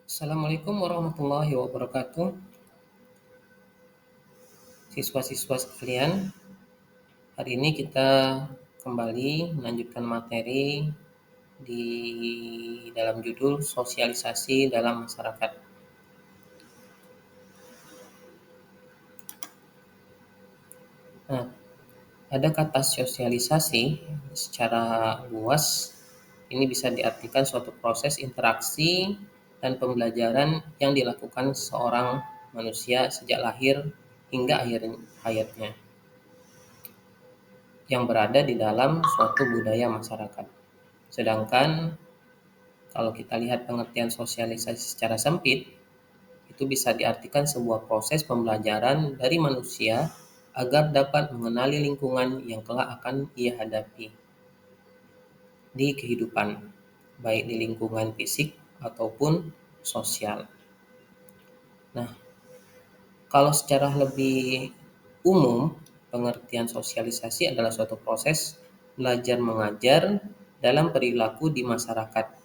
Assalamualaikum warahmatullahi wabarakatuh. Siswa-siswa sekalian, hari ini kita kembali melanjutkan materi di dalam judul sosialisasi dalam masyarakat. Nah, ada kata sosialisasi secara luas ini bisa diartikan suatu proses interaksi dan pembelajaran yang dilakukan seorang manusia sejak lahir hingga akhir hayatnya yang berada di dalam suatu budaya masyarakat. Sedangkan kalau kita lihat pengertian sosialisasi secara sempit, itu bisa diartikan sebuah proses pembelajaran dari manusia agar dapat mengenali lingkungan yang kelak akan ia hadapi di kehidupan, baik di lingkungan fisik ataupun sosial. Nah, kalau secara lebih umum, pengertian sosialisasi adalah suatu proses belajar mengajar dalam perilaku di masyarakat.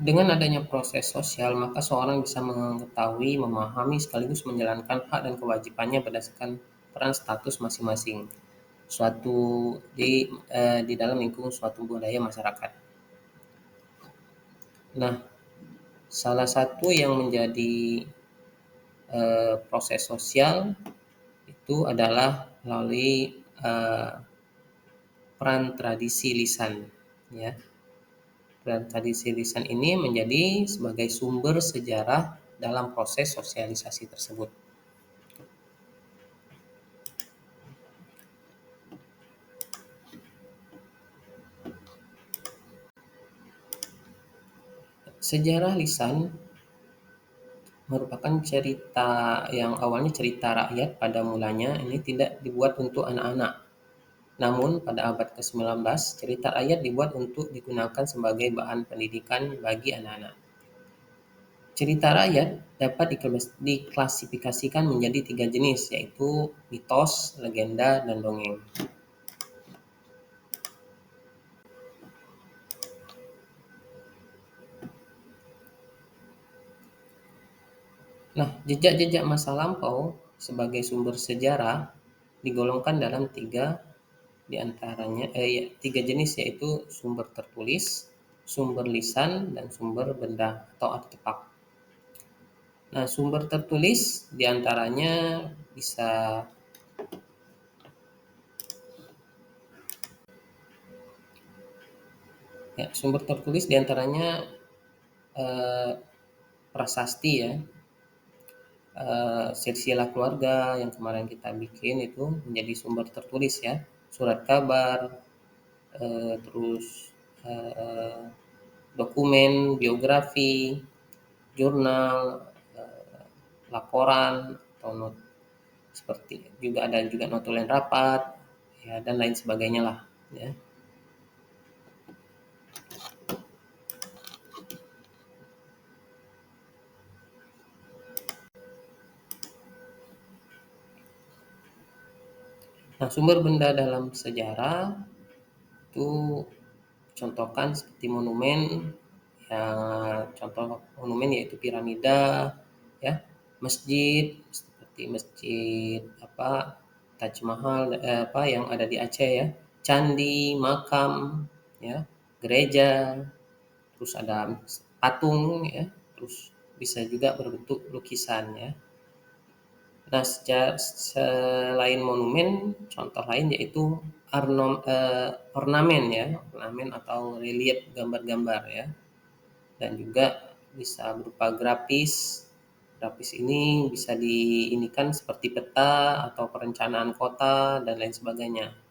Dengan adanya proses sosial, maka seorang bisa mengetahui, memahami, sekaligus menjalankan hak dan kewajibannya berdasarkan peran status masing-masing suatu di dalam lingkungan suatu budaya masyarakat. Nah, salah satu yang menjadi proses sosial itu adalah melalui peran tradisi lisan, ya. Peran tradisi lisan ini menjadi sebagai sumber sejarah dalam proses sosialisasi tersebut. Sejarah lisan merupakan cerita yang awalnya cerita rakyat pada mulanya ini tidak dibuat untuk anak-anak. Namun pada abad ke-19, cerita rakyat dibuat untuk digunakan sebagai bahan pendidikan bagi anak-anak. Cerita rakyat dapat diklasifikasikan menjadi 3 jenis, yaitu mitos, legenda, dan dongeng. Nah, jejak-jejak masa lampau sebagai sumber sejarah digolongkan dalam tiga jenis, yaitu sumber tertulis, sumber lisan, dan sumber benda atau artefak. Nah, sumber tertulis diantaranya bisa sumber tertulis diantaranya eh, prasasti, ya, silsilah keluarga yang kemarin kita bikin itu menjadi sumber tertulis, ya, surat kabar, terus eh, dokumen biografi, jurnal, laporan atau not, seperti juga ada juga notulen rapat, ya, dan lain sebagainya lah, ya. Nah, sumber benda dalam sejarah itu contohkan seperti monumen, ya, contoh monumen yaitu piramida, ya, masjid seperti masjid Taj Mahal, yang ada di Aceh, ya, candi, makam, ya, gereja, terus ada patung, ya, terus bisa juga berbentuk lukisan, ya. Nah, selain monumen, contoh lain yaitu ornamen, ya, ornamen atau relief gambar-gambar, ya, dan juga bisa berupa grafis. Grafis ini bisa diinikan seperti peta atau perencanaan kota dan lain sebagainya.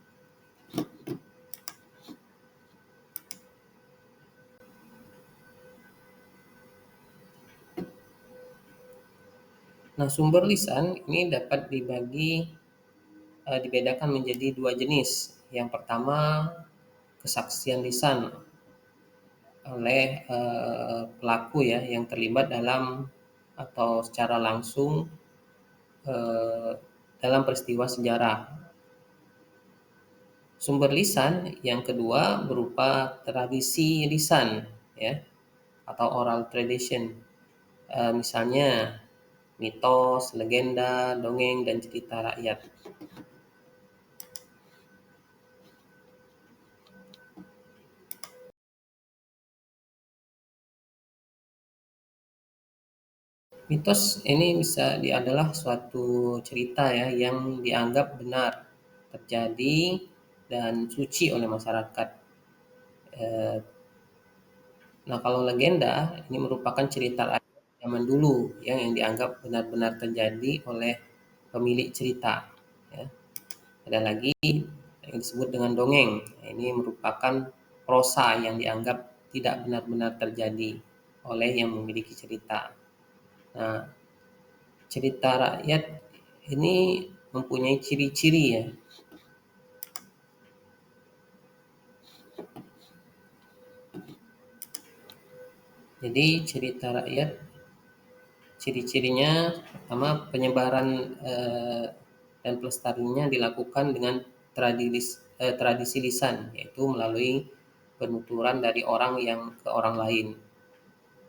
Nah, sumber lisan ini dapat dibedakan menjadi 2 jenis. Yang pertama, kesaksian lisan oleh pelaku, ya, yang terlibat dalam atau secara langsung eh, dalam peristiwa sejarah. Sumber lisan yang kedua berupa tradisi lisan, ya, atau oral tradition. Misalnya mitos, legenda, dongeng, dan cerita rakyat. Mitos ini adalah suatu cerita ya yang dianggap benar terjadi dan suci oleh masyarakat. Eh, Nah, kalau legenda ini merupakan cerita rakyat zaman dulu ya, yang dianggap benar-benar terjadi oleh pemilik cerita. Ya. Ada lagi yang disebut dengan dongeng. Nah, ini merupakan prosa yang dianggap tidak benar-benar terjadi oleh yang memiliki cerita. Nah, cerita rakyat ini mempunyai ciri-ciri ya. Jadi cerita rakyat ciri-cirinya pertama penyebaran dan pelestariannya dilakukan dengan tradisi lisan, yaitu melalui penuturan dari orang yang ke orang lain.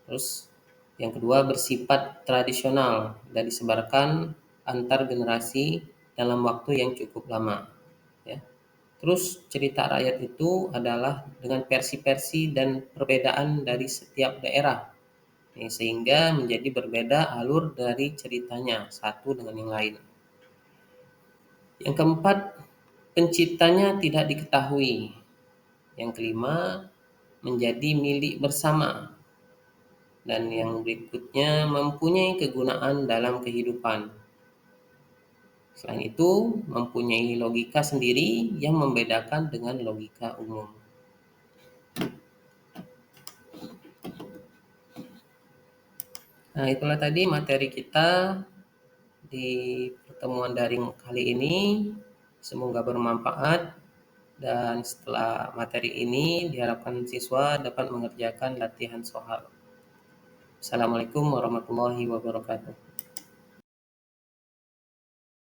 Terus yang kedua bersifat tradisional dan disebarkan antar generasi dalam waktu yang cukup lama. Ya. Terus cerita rakyat itu adalah dengan versi-versi dan perbedaan dari setiap daerah. Sehingga menjadi berbeda alur dari ceritanya satu dengan yang lain. Yang keempat, penciptanya tidak diketahui. Yang kelima, menjadi milik bersama. Dan yang berikutnya, mempunyai kegunaan dalam kehidupan. Selain itu, mempunyai logika sendiri yang membedakan dengan logika umum. Nah, itulah tadi materi kita di pertemuan daring kali ini. Semoga bermanfaat, dan setelah materi ini diharapkan siswa dapat mengerjakan latihan soal. Assalamualaikum warahmatullahi wabarakatuh.